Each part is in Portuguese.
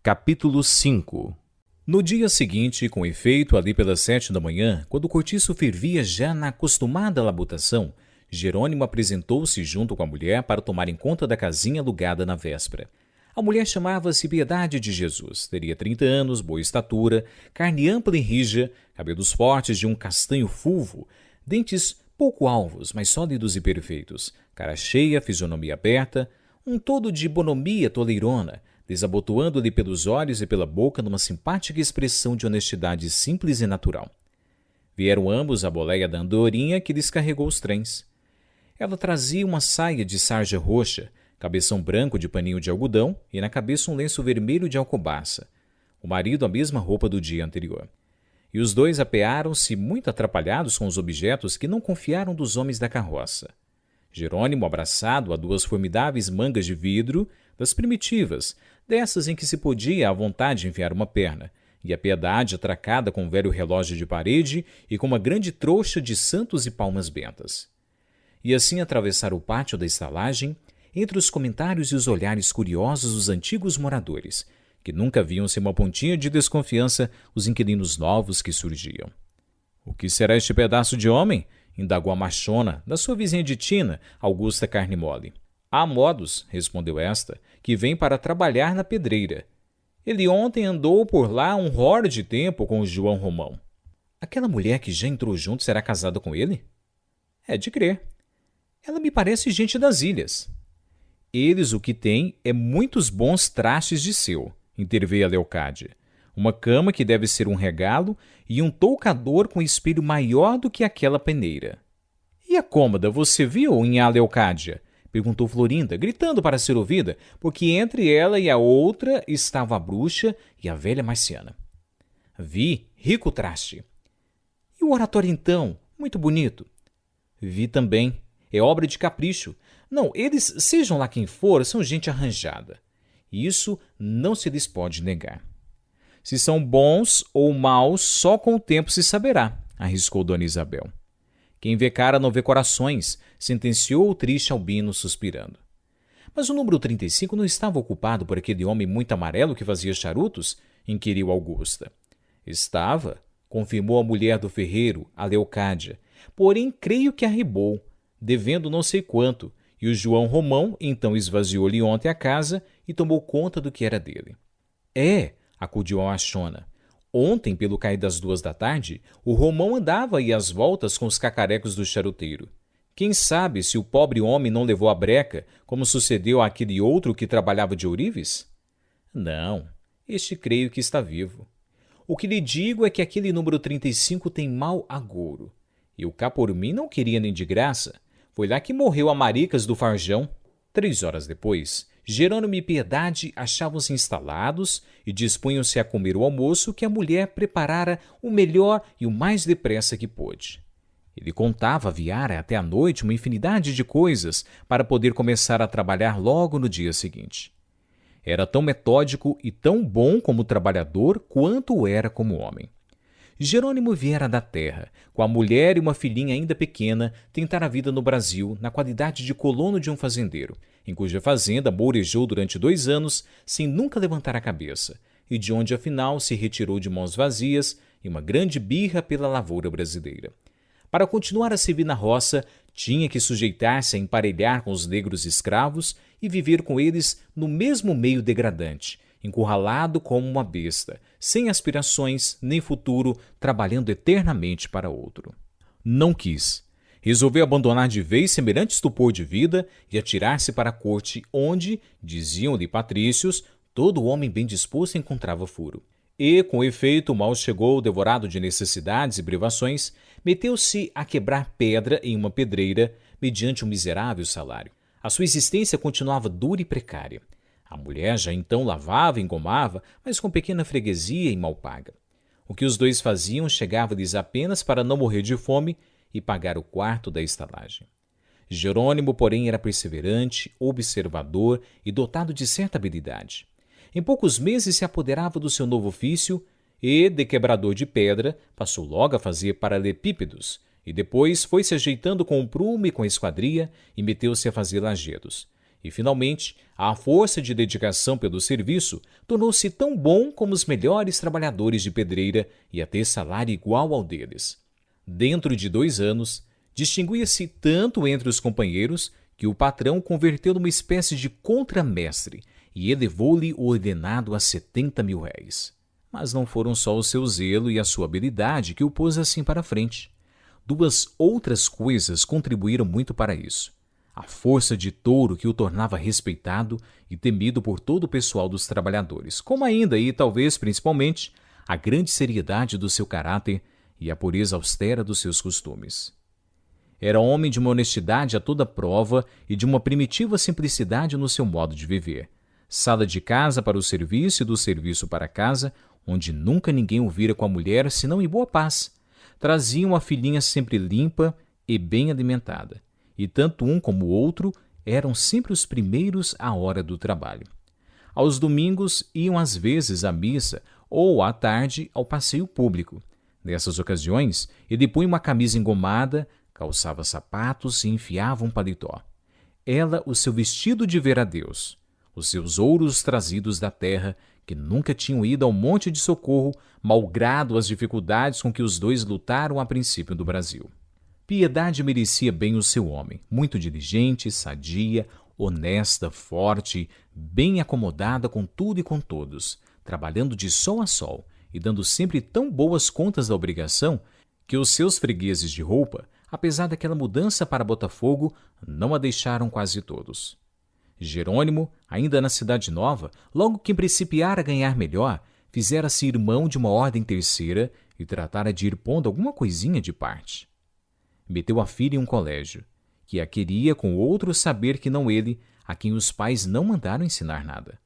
Capítulo 5. No dia seguinte, com efeito, ali pelas 7 da manhã, quando o cortiço fervia já na acostumada labutação, Jerônimo apresentou-se junto com a mulher para tomarem conta da casinha alugada na véspera. A mulher chamava-se Piedade de Jesus, teria 30 anos, boa estatura, carne ampla e rija, cabelos fortes de um castanho fulvo, dentes pouco alvos, mas sólidos e perfeitos, cara cheia, fisionomia aberta, um todo de bonomia toleirona, desabotoando-lhe pelos olhos e pela boca numa simpática expressão de honestidade simples e natural. Vieram ambos à boleia da andorinha que lhes carregou os trens. Ela trazia uma saia de sarja roxa, cabeção branco de paninho de algodão e na cabeça um lenço vermelho de alcobaça. O marido a mesma roupa do dia anterior. E os dois apearam-se muito atrapalhados com os objetos que não confiaram dos homens da carroça. Jerônimo abraçado a duas formidáveis mangas de vidro, das primitivas, dessas em que se podia à vontade enfiar uma perna, e a Piedade atracada com um velho relógio de parede e com uma grande trouxa de santos e palmas bentas. E assim atravessaram o pátio da estalagem, entre os comentários e os olhares curiosos dos antigos moradores, que nunca viam sem uma pontinha de desconfiança os inquilinos novos que surgiam. "O que será este pedaço de homem?" indagou a machona, da sua vizinha de tina, Augusta Carne Mole. "Há modos", respondeu esta, "que vem para trabalhar na pedreira. Ele ontem andou por lá um ror de tempo com o João Romão." "Aquela mulher que já entrou junto será casada com ele?" "É de crer. Ela me parece gente das ilhas." "Eles o que têm é muitos bons trastes de seu", interveio a Leocádia. "Uma cama que deve ser um regalo e um toucador com espelho maior do que aquela peneira." "E a cômoda você viu, nhá Leocádia?" perguntou Florinda, gritando para ser ouvida, porque entre ela e a outra estava a bruxa e a velha marciana. "Vi, rico traste." "E o oratório então? Muito bonito." "Vi também. É obra de capricho. Não, eles, sejam lá quem for, são gente arranjada. Isso não se lhes pode negar." "Se são bons ou maus, só com o tempo se saberá", arriscou Dona Isabel. "Quem vê cara não vê corações", sentenciou o triste Albino suspirando. "Mas o número 35 não estava ocupado por aquele homem muito amarelo que fazia charutos?" inquiriu Augusta. "Estava", confirmou a mulher do ferreiro, a Leocádia. "Porém, creio que arribou, devendo não sei quanto, e o João Romão então esvaziou-lhe ontem a casa e tomou conta do que era dele." "É", acudiu a machona. "Ontem, pelo cair das 2 da tarde, o Romão andava aí às voltas com os cacarecos do charuteiro. Quem sabe se o pobre homem não levou a breca, como sucedeu àquele outro que trabalhava de ourives?" "Não, este creio que está vivo. O que lhe digo é que aquele número 35 tem mau agouro. Eu cá por mim não queria nem de graça. Foi lá que morreu a Maricas do Farjão." 3 horas depois, Jerônimo e Piedade achavam-se instalados e dispunham-se a comer o almoço que a mulher preparara o melhor e o mais depressa que pôde. Ele contava a Viara até a noite uma infinidade de coisas para poder começar a trabalhar logo no dia seguinte. Era tão metódico e tão bom como trabalhador quanto o era como homem. Jerônimo viera da terra, com a mulher e uma filhinha ainda pequena, tentar a vida no Brasil na qualidade de colono de um fazendeiro, em cuja fazenda mourejou durante 2 anos sem nunca levantar a cabeça, e de onde afinal se retirou de mãos vazias e uma grande birra pela lavoura brasileira. Para continuar a servir na roça, tinha que sujeitar-se a emparelhar com os negros escravos e viver com eles no mesmo meio degradante, encurralado como uma besta, sem aspirações nem futuro, trabalhando eternamente para outro. Não quis. Resolveu abandonar de vez semelhante estupor de vida e atirar-se para a corte onde, diziam-lhe patrícios, todo homem bem disposto encontrava furo. E, com efeito, mal chegou, devorado de necessidades e privações, meteu-se a quebrar pedra em uma pedreira mediante um miserável salário. A sua existência continuava dura e precária. A mulher já então lavava e engomava, mas com pequena freguesia e mal paga. O que os dois faziam chegava-lhes apenas para não morrer de fome e pagar o quarto da estalagem. Jerônimo, porém, era perseverante, observador e dotado de certa habilidade. Em poucos meses se apoderava do seu novo ofício e, de quebrador de pedra, passou logo a fazer paralelepípedos e depois foi se ajeitando com o prumo e com a esquadria e meteu-se a fazer lajedos. E, finalmente, a força de dedicação pelo serviço tornou-se tão bom como os melhores trabalhadores de pedreira e a ter salário igual ao deles. Dentro de 2 anos, distinguia-se tanto entre os companheiros que o patrão o converteu numa espécie de contramestre e elevou-lhe o ordenado a 70 mil réis. Mas não foram só o seu zelo e a sua habilidade que o pôs assim para frente. 2 outras coisas contribuíram muito para isso. A força de touro que o tornava respeitado e temido por todo o pessoal dos trabalhadores, como ainda e talvez principalmente a grande seriedade do seu caráter e a pureza austera dos seus costumes. Era homem de uma honestidade a toda prova e de uma primitiva simplicidade no seu modo de viver. Sala de casa para o serviço e do serviço para a casa, onde nunca ninguém o vira com a mulher senão em boa paz. Traziam a filhinha sempre limpa e bem alimentada, e tanto um como o outro eram sempre os primeiros à hora do trabalho. Aos domingos iam às vezes à missa ou à tarde ao passeio público. Nessas ocasiões, ele punha uma camisa engomada, calçava sapatos e enfiava um paletó. Ela o seu vestido de ver a Deus, os seus ouros trazidos da terra, que nunca tinham ido ao Monte de Socorro, malgrado as dificuldades com que os dois lutaram a princípio do Brasil. Piedade merecia bem o seu homem, muito diligente, sadia, honesta, forte, bem acomodada com tudo e com todos, trabalhando de sol a sol e dando sempre tão boas contas da obrigação que os seus fregueses de roupa, apesar daquela mudança para Botafogo, não a deixaram quase todos. Jerônimo, ainda na Cidade Nova, logo que principiara a ganhar melhor, fizera-se irmão de uma ordem terceira e tratara de ir pondo alguma coisinha de parte. Meteu a filha em um colégio, que a queria com outro saber que não ele, a quem os pais não mandaram ensinar nada.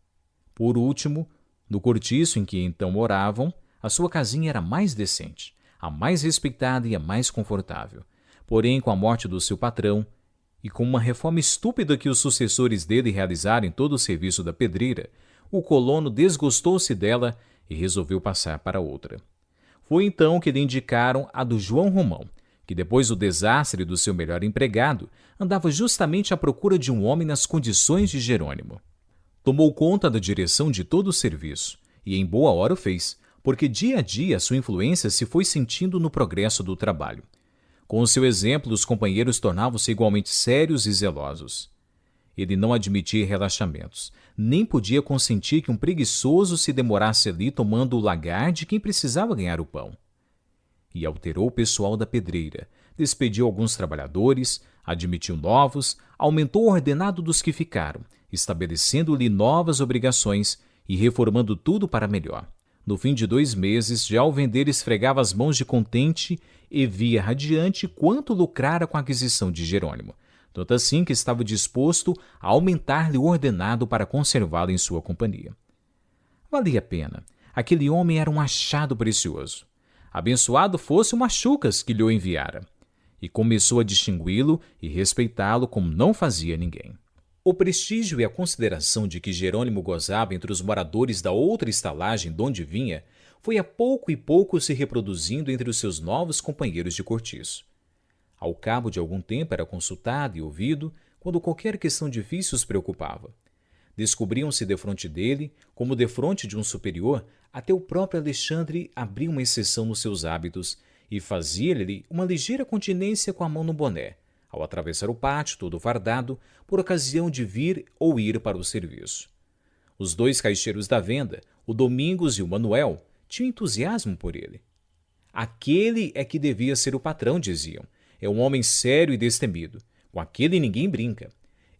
Por último, no cortiço em que então moravam, a sua casinha era mais decente, a mais respeitada e a mais confortável. Porém, com a morte do seu patrão, e com uma reforma estúpida que os sucessores dele realizaram em todo o serviço da pedreira, o colono desgostou-se dela e resolveu passar para outra. Foi então que lhe indicaram a do João Romão, que depois do desastre do seu melhor empregado, andava justamente à procura de um homem nas condições de Jerônimo. Tomou conta da direção de todo o serviço, e em boa hora o fez, porque dia a dia sua influência se foi sentindo no progresso do trabalho. Com o seu exemplo, os companheiros tornavam-se igualmente sérios e zelosos. Ele não admitia relaxamentos, nem podia consentir que um preguiçoso se demorasse ali tomando o lagar de quem precisava ganhar o pão. E alterou o pessoal da pedreira, despediu alguns trabalhadores, admitiu novos, aumentou o ordenado dos que ficaram, estabelecendo-lhe novas obrigações e reformando tudo para melhor. No fim de 2 meses, já o vender esfregava as mãos de contente e via radiante quanto lucrara com a aquisição de Jerônimo, tanto assim que estava disposto a aumentar-lhe o ordenado para conservá-lo em sua companhia. Valia a pena. Aquele homem era um achado precioso. Abençoado fosse o Machucas que lhe o enviara. E começou a distingui-lo e respeitá-lo como não fazia ninguém. O prestígio e a consideração de que Jerônimo gozava entre os moradores da outra estalagem de onde vinha foi a pouco e pouco se reproduzindo entre os seus novos companheiros de cortiço. Ao cabo de algum tempo era consultado e ouvido quando qualquer questão difícil os preocupava. Descobriam-se defronte dele, como defronte de um superior, até o próprio Alexandre abria uma exceção nos seus hábitos e fazia-lhe uma ligeira continência com a mão no boné, ao atravessar o pátio todo fardado, por ocasião de vir ou ir para o serviço. Os 2 caixeiros da venda, o Domingos e o Manuel, tinham entusiasmo por ele. Aquele é que devia ser o patrão, diziam. É um homem sério e destemido. Com aquele ninguém brinca.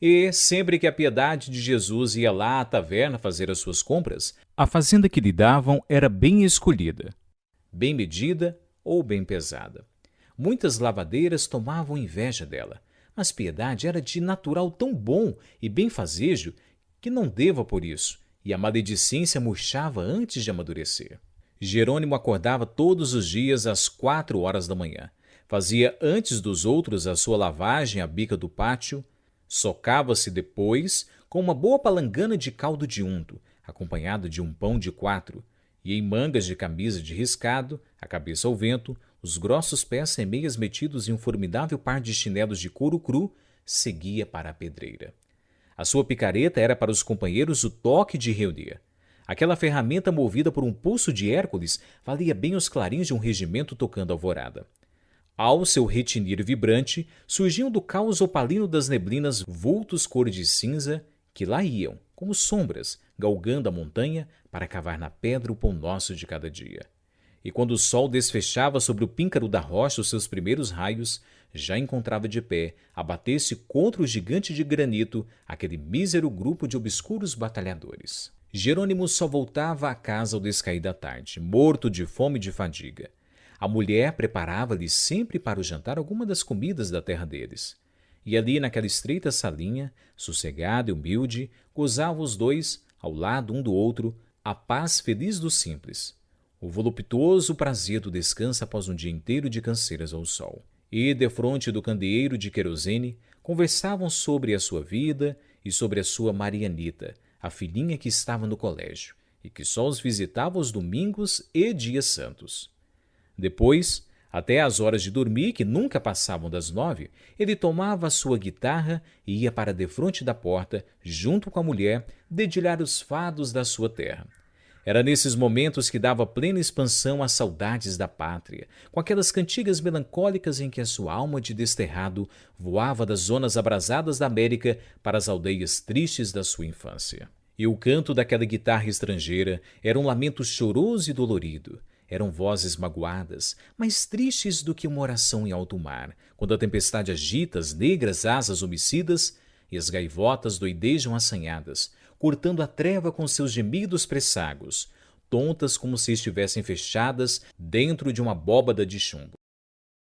E, sempre que a Piedade de Jesus ia lá à taverna fazer as suas compras, a fazenda que lhe davam era bem escolhida, bem medida ou bem pesada. Muitas lavadeiras tomavam inveja dela, mas Piedade era de natural tão bom e benfazejo que não deva por isso, e a maledicência murchava antes de amadurecer. Jerônimo acordava todos os dias às 4 horas da manhã. Fazia antes dos outros a sua lavagem à bica do pátio, socava-se depois com uma boa palangana de caldo de unto, acompanhado de um pão de 4, e em mangas de camisa de riscado, a cabeça ao vento, os grossos pés sem meias metidos em um formidável par de chinelos de couro cru, seguia para a pedreira. A sua picareta era para os companheiros o toque de reunir. Aquela ferramenta movida por um pulso de Hércules valia bem os clarins de um regimento tocando alvorada. Ao seu retinir vibrante, surgiam do caos opalino das neblinas vultos cor de cinza que lá iam, como sombras, galgando a montanha para cavar na pedra o pão nosso de cada dia. E quando o sol desfechava sobre o píncaro da rocha os seus primeiros raios, já encontrava de pé, a bater-se contra o gigante de granito, aquele mísero grupo de obscuros batalhadores. Jerônimo só voltava a casa ao descair da tarde, morto de fome e de fadiga. A mulher preparava-lhe sempre para o jantar alguma das comidas da terra deles. E ali, naquela estreita salinha, sossegada e humilde, gozavam os dois, ao lado um do outro, a paz feliz do simples, o voluptuoso prazer do descanso após um dia inteiro de canseiras ao sol. E, defronte do candeeiro de querosene, conversavam sobre a sua vida e sobre a sua Marianita, a filhinha que estava no colégio e que só os visitava aos domingos e dias santos. Depois, até às horas de dormir, que nunca passavam das 9, ele tomava a sua guitarra e ia para defronte da porta, junto com a mulher, dedilhar os fados da sua terra. Era nesses momentos que dava plena expansão às saudades da pátria, com aquelas cantigas melancólicas em que a sua alma de desterrado voava das zonas abrasadas da América para as aldeias tristes da sua infância. E o canto daquela guitarra estrangeira era um lamento choroso e dolorido. Eram vozes magoadas, mais tristes do que uma oração em alto mar, quando a tempestade agita as negras asas homicidas e as gaivotas doidejam assanhadas, cortando a treva com seus gemidos pressagos, tontas como se estivessem fechadas dentro de uma abóbada de chumbo.